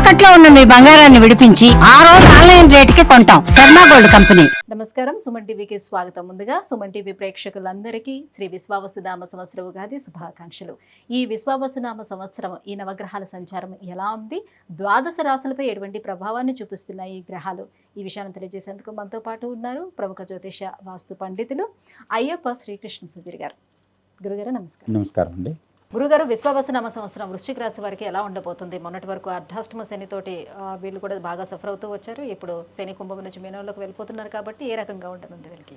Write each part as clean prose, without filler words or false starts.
తాకట్లో ఉన్న మీ బంగారాన్ని విడిపించి ఆ రోజు ఆన్లైన్ రేటుకి కొంటాం. Sharma gold company. నమస్కారం, సుమన్ టీవీకి స్వాగతం. ముందుగా సుమన్ టీవీ ప్రేక్షకులందరికీ శ్రీ విశ్వావసునామ సంవత్సర ఉగాది శుభాకాంక్షలు. ఈ విశ్వావసునామ సంవత్సరం ఈ నవగ్రహాల సంచారం ఎలా ఉంది, ద్వాదశ రాశులపై ఎటువంటి ప్రభావాన్ని చూపిస్తున్నాయి ఈ గ్రహాలు, ఈ విషయాన్ని తెలియజేసేందుకు మనతో పాటు ఉన్నారు ప్రముఖ జ్యోతిష వాస్తు పండితులు అయ్యప్ప శ్రీకృష్ణ సుధీర్ గారు. గురుగారు నమస్కారం. నమస్కారం అండి. గురుగారు, విశ్వావసునామ సంవత్సరం వృశ్చిక రాశి వారికి ఎలా ఉండబోతుంది? మొన్నటి వరకు అర్ధాష్టమ శనితోటి వీళ్ళు కూడా బాగా సఫర్ అవుతూ వచ్చారు. ఇప్పుడు శని కుంభం నుంచి మీనంలోకి వెళ్ళిపోతున్నారు కాబట్టి ఏ రకంగా ఉంటుంది వీళ్ళకి?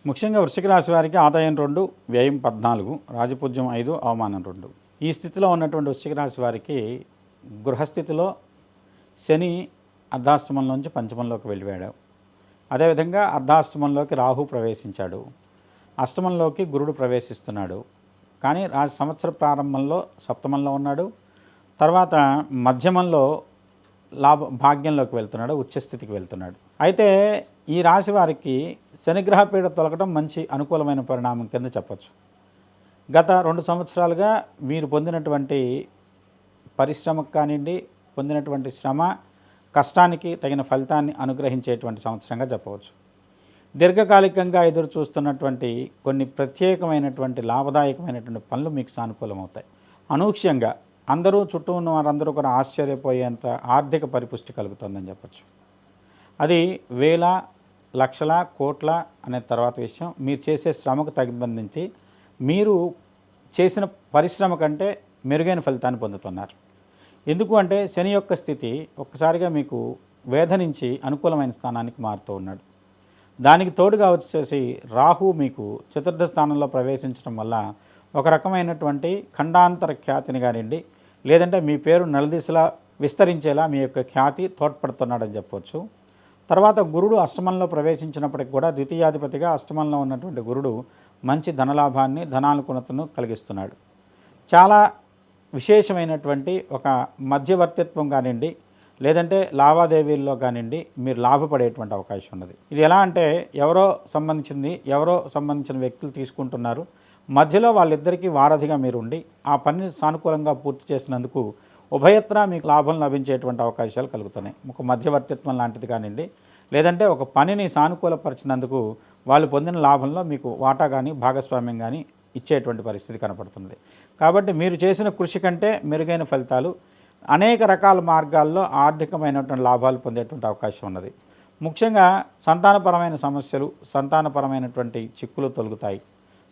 ముఖ్యంగా వృశ్చిక రాశి వారికి ఆదాయం 2, వ్యయం 14, రాజపూజ్యం 5, అవమానం 2. ఈ స్థితిలో ఉన్నటువంటి వృశ్చిక రాశి వారికి గృహస్థితిలో శని అర్ధాష్టమంలోంచి పంచమంలోకి వెళ్ళిపోయాడు. అదేవిధంగా అర్ధాష్టమంలోకి రాహు ప్రవేశించాడు. అష్టమంలోకి గురుడు ప్రవేశిస్తున్నాడు. కానీ సంవత్సర ప్రారంభంలో సప్తమంలో ఉన్నాడు. తర్వాత మధ్యమంలో భాగ్యంలోకి వెళ్తున్నాడు, ఉచ్చస్థితికి వెళ్తున్నాడు. అయితే ఈ రాశి వారికి శనిగ్రహ పీడ తొలగడం మంచి అనుకూలమైన పరిణామం కింద చెప్పచ్చు. గత 2 సంవత్సరాలుగా మీరు పొందినటువంటి పరిశ్రమకు కానివ్వండి, పొందినటువంటి శ్రమ కష్టానికి తగిన ఫలితాన్ని అనుగ్రహించేటువంటి సంవత్సరంగా చెప్పవచ్చు. దీర్ఘకాలికంగా ఎదురు చూస్తున్నటువంటి కొన్ని ప్రత్యేకమైనటువంటి లాభదాయకమైనటువంటి పనులు మీకు సానుకూలమవుతాయి. అనూహ్యంగా అందరూ చుట్టూ ఉన్న వారందరూ కూడా ఆశ్చర్యపోయేంత ఆర్థిక పరిపుష్టి కలుగుతుందని చెప్పచ్చు. అది వేల, లక్షల, కోట్ల అనే తర్వాత విషయం. మీరు చేసే శ్రమకు సంబంధించి మీరు చేసిన పరిశ్రమ కంటే మెరుగైన ఫలితాన్ని పొందుతున్నారు. ఎందుకు అంటే శని యొక్క స్థితి ఒక్కసారిగా మీకు వేధ నుంచి అనుకూలమైన స్థానానికి మారుతూ ఉన్నాడు. దానికి తోడుగా వచ్చేసి రాహు మీకు చతుర్థ స్థానంలో ప్రవేశించడం వల్ల ఒక రకమైనటువంటి ఖండాంతర ఖ్యాతిని కానివ్వండి, లేదంటే మీ పేరు నలుదిశలా విస్తరించేలా మీ యొక్క ఖ్యాతి తోడ్పడుతున్నాడని చెప్పవచ్చు. తర్వాత గురుడు అష్టమంలో ప్రవేశించినప్పటికి కూడా ద్వితీయాధిపతిగా అష్టమంలో ఉన్నటువంటి గురుడు మంచి ధనలాభాన్ని, ధనానుకూలతను కలిగిస్తున్నాడు. చాలా విశేషమైనటువంటి ఒక మధ్యవర్తిత్వం కానివ్వండి, లేదంటే లావాదేవీల్లో కానివ్వండి, మీరు లాభపడేటువంటి అవకాశం ఉన్నది. ఇది ఎలా అంటే ఎవరో సంబంధించిన వ్యక్తులు తీసుకుంటున్నారు, మధ్యలో వాళ్ళిద్దరికీ వారధిగా మీరు ఉండి ఆ పనిని సానుకూలంగా పూర్తి చేసినందుకు ఉభయత్రా మీకు లాభం లభించేటువంటి అవకాశాలు కలుగుతున్నాయి. ఒక మధ్యవర్తిత్వం లాంటిది కానివ్వండి, లేదంటే ఒక పనిని సానుకూలపరిచినందుకు వాళ్ళు పొందిన లాభంలో మీకు వాటా కానీ భాగస్వామ్యం కానీ ఇచ్చేటువంటి పరిస్థితి కనపడుతుంది. కాబట్టి మీరు చేసిన కృషి కంటే మెరుగైన ఫలితాలు అనేక రకాల మార్గాల్లో ఆర్థికమైనటువంటి లాభాలు పొందేటువంటి అవకాశం ఉన్నది. ముఖ్యంగా సంతానపరమైన సమస్యలు, సంతానపరమైనటువంటి చిక్కులు తొలగుతాయి,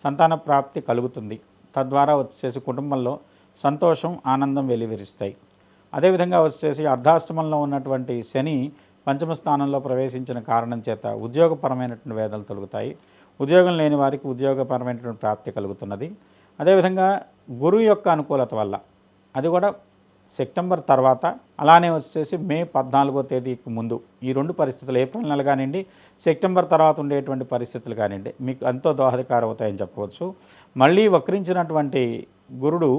సంతాన ప్రాప్తి కలుగుతుంది. తద్వారా వచ్చేసి కుటుంబంలో సంతోషం, ఆనందం వెలివిరుస్తాయి. అదేవిధంగా వచ్చేసి అర్ధాష్టమంలో ఉన్నటువంటి శని పంచమ స్థానంలో ప్రవేశించిన కారణం చేత ఉద్యోగపరమైనటువంటి వేదనలు తొలగుతాయి. ఉద్యోగం లేని వారికి ఉద్యోగపరమైనటువంటి ప్రాప్తి కలుగుతున్నది. అదేవిధంగా గురువు యొక్క అనుకూలత వల్ల అది కూడా సెప్టెంబర్ తర్వాత, అలానే వచ్చేసి మే 14వ తేదీకి ముందు ఈ 2 పరిస్థితులు, ఏప్రిల్ నెల కానివ్వండి, సెప్టెంబర్ తర్వాత ఉండేటువంటి పరిస్థితులు కానివ్వండి, మీకు ఎంతో దోహదకారం అవుతాయని చెప్పవచ్చు. మళ్ళీ వక్రించినటువంటి గురుడు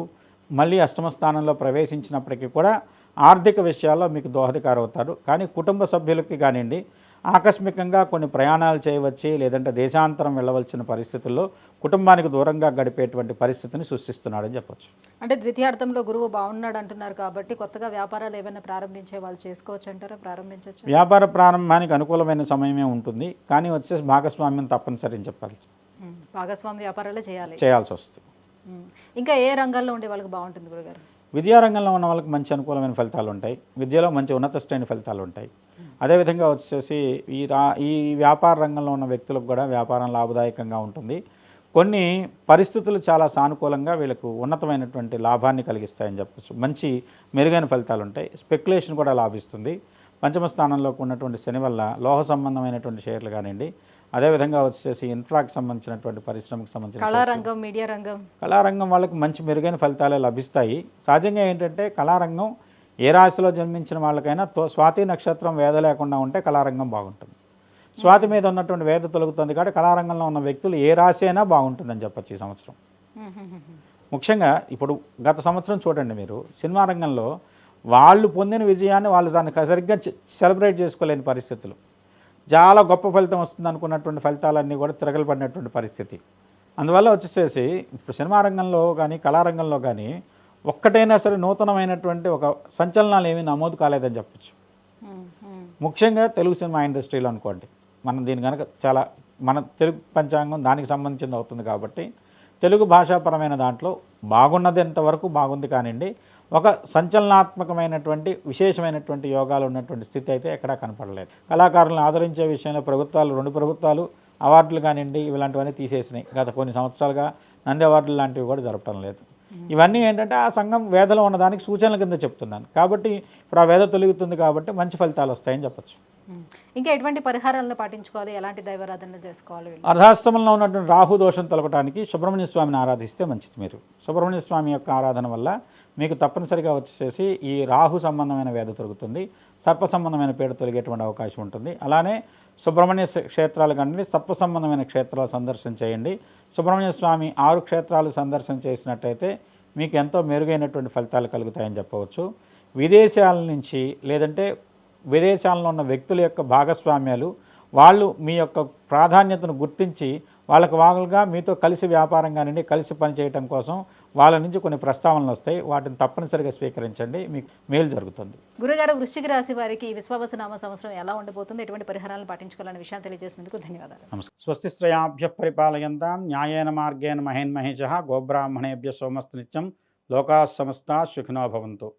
మళ్ళీ అష్టమ స్థానంలో ప్రవేశించినప్పటికీ కూడా ఆర్థిక విషయాల్లో మీకు దోహదకారం అవుతారు. కానీ కుటుంబ సభ్యులకి కానివ్వండి, ఆకస్మికంగా కొన్ని ప్రయాణాలు చేయవచ్చి, లేదంటే దేశాంతరం వెళ్ళవలసిన పరిస్థితుల్లో కుటుంబానికి దూరంగా గడిపేటువంటి పరిస్థితిని సృష్టిస్తున్నాడని చెప్పచ్చు. అంటే ద్వితీయార్థంలో గురువు బాగున్నాడు అంటున్నారు కాబట్టి కొత్తగా వ్యాపారాలు ఏమైనా ప్రారంభించే వాళ్ళు చేసుకోవచ్చు అంటారా? ప్రారంభించవచ్చు. వ్యాపార ప్రారంభానికి అనుకూలమైన సమయమే ఉంటుంది, కానీ వచ్చేసి భాగస్వామ్యం తప్పనిసరి అని చెప్పాలి. భాగస్వామ్య వ్యాపారాలే చేయాల్సి వస్తుంది. ఇంకా ఏ రంగాల్లో ఉండే వాళ్ళకి బాగుంటుంది గురుగారు? విద్యారంగంలో ఉన్న వాళ్ళకి మంచి అనుకూలమైన ఫలితాలు ఉంటాయి. విద్యలో మంచి ఉన్నత శ్రేణి ఫలితాలు ఉంటాయి. అదేవిధంగా వచ్చేసి ఈ వ్యాపార రంగంలో ఉన్న వ్యక్తులకు కూడా వ్యాపారం లాభదాయకంగా ఉంటుంది. కొన్ని పరిస్థితులు చాలా సానుకూలంగా వీళ్ళకు ఉన్నతమైనటువంటి లాభాన్ని కలిగిస్తాయని చెప్పచ్చు. మంచి మెరుగైన ఫలితాలు ఉంటాయి. స్పెక్యులేషన్ కూడా లాభిస్తుంది. పంచమ స్థానంలోకి ఉన్నటువంటి శని వల్ల లోహ సంబంధమైనటువంటి షేర్లు కానివ్వండి, అదేవిధంగా వచ్చేసి ఇన్ఫ్రాకి సంబంధించినటువంటి పరిశ్రమకు సంబంధించిన కళారంగం, మీడియా రంగం, కళారంగం వాళ్ళకి మంచి మెరుగైన ఫలితాలే లభిస్తాయి. సహజంగా ఏంటంటే కళారంగం ఏ రాశిలో జన్మించిన వాళ్ళకైనా స్వాతి నక్షత్రం వేద లేకుండా ఉంటే కళారంగం బాగుంటుంది. స్వాతి మీద ఉన్నటువంటి వేద తొలగుతుంది కాబట్టి కళారంగంలో ఉన్న వ్యక్తులు ఏ రాశి అయినా బాగుంటుందని చెప్పచ్చు ఈ సంవత్సరం. ముఖ్యంగా ఇప్పుడు గత సంవత్సరం చూడండి, మీరు సినిమా రంగంలో వాళ్ళు పొందిన విజయాన్ని వాళ్ళు దాన్ని సరిగ్గా సెలబ్రేట్ చేసుకోలేని పరిస్థితులు, చాలా గొప్ప ఫలితం వస్తుంది అనుకున్నటువంటి ఫలితాలన్నీ కూడా తిరగలబడినటువంటి పరిస్థితి. అందువల్ల వచ్చేసేసి ఇప్పుడు సినిమా రంగంలో కానీ కళారంగంలో కానీ ఒక్కటైనా సరే నూతనమైనటువంటి ఒక సంచలనాలు ఏమీ నమోదు కాలేదని చెప్పచ్చు. ముఖ్యంగా తెలుగు సినిమా ఇండస్ట్రీలో అనుకోండి, మనం దీని కనుక చాలా మన తెలుగు పంచాంగం దానికి సంబంధించింది అవుతుంది కాబట్టి తెలుగు భాషాపరమైన దాంట్లో బాగున్నది ఎంతవరకు బాగుంది కానివ్వండి, ఒక సంచలనాత్మకమైనటువంటి విశేషమైనటువంటి యోగాలు ఉన్నటువంటి స్థితి అయితే ఎక్కడా కనపడలేదు. కళాకారులను ఆదరించే విషయంలో ప్రభుత్వాలు 2 ప్రభుత్వాలు అవార్డులు కానివ్వండి ఇలాంటివన్నీ తీసేసినాయి. గత కొన్ని సంవత్సరాలుగా నంది అవార్డులు లాంటివి కూడా జరపడం లేదు. ఇవన్నీ ఏంటంటే ఆ సంఘం వేదలో ఉన్నదానికి సూచనల కింద చెప్తున్నాను కాబట్టి ఇప్పుడు ఆ వేద తొలుగుతుంది కాబట్టి మంచి ఫలితాలు వస్తాయని చెప్పచ్చు. ఇంకా ఎటువంటి పరిహారాలను పాటించుకోవాలి, ఎలాంటి దైవారాధనలు చేసుకోవాలి? అర్ధాష్టమంలో ఉన్నటువంటి రాహు దోషం తొలగటానికి సుబ్రహ్మణ్య స్వామిని ఆరాధిస్తే మంచిది. మీరు సుబ్రహ్మణ్య స్వామి యొక్క ఆరాధన వల్ల మీకు తప్పనిసరిగా వచ్చేసి ఈ రాహు సంబంధమైన వేద తొలుగుతుంది, సర్ప సంబంధమైన పీడ తొలగేటువంటి అవకాశం ఉంటుంది. అలానే సుబ్రహ్మణ్య క్షేత్రాలు కానీ సర్ప సంబంధమైన క్షేత్రాలు సందర్శన చేయండి. సుబ్రహ్మణ్య స్వామి 6 క్షేత్రాలు సందర్శన చేసినట్టయితే మీకు ఎంతో మెరుగైనటువంటి ఫలితాలు కలుగుతాయని చెప్పవచ్చు. విదేశాల నుంచి లేదంటే విదేశాల్లో ఉన్న వ్యక్తుల యొక్క భాగస్వామ్యాలు వాళ్ళు మీ యొక్క ప్రాధాన్యతను గుర్తించి వాళ్ళగా మీతో కలిసి వ్యాపారం కానివ్వండి, కలిసి పనిచేయటం కోసం వాళ్ళ నుంచి కొన్ని ప్రస్తావనలు వస్తాయి. వాటిని తప్పనిసరిగా స్వీకరించండి, మీకు మేలు జరుగుతుంది. గురుగారు, వృశ్చిక రాశి వారికి ఈ విశ్వావసునామ సంవత్సరం ఎలా ఉండబోతుంది, ఎటువంటి పరిహారాలను పాటించుకోవాలనే విషయాన్ని తెలియజేసినందుకు ధన్యవాదాలు. నమస్కారం. స్వస్తిశ్రయాభ్య పరిపాలయంతాం న్యాయేన మార్గేణ మహేన్మహేష గోబ్రాహ్మణేభ్య సోమస్తు నిత్యం లోకా సమస్తా సుఖినో భవంతు.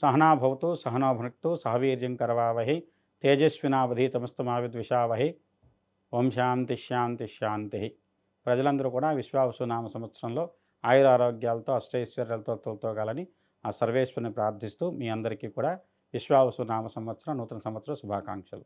సహనా భవతు సహనో భునక్తు సహవీర్యం కరవావహి తేజస్వినావధీతమస్తమావిద్విషావహి. ఓం శాంతి శాంతి శాంతి. ప్రజలందరూ కూడా విశ్వావసునామ సంవత్సరంలో ఆయురారోగ్యాలతో అష్టైశ్వర్యాలతో తోగాలని ఆ సర్వేశ్వరుని ప్రార్థిస్తూ మీ అందరికీ కూడా విశ్వావసునామ సంవత్సరం నూతన సంవత్సర శుభాకాంక్షలు.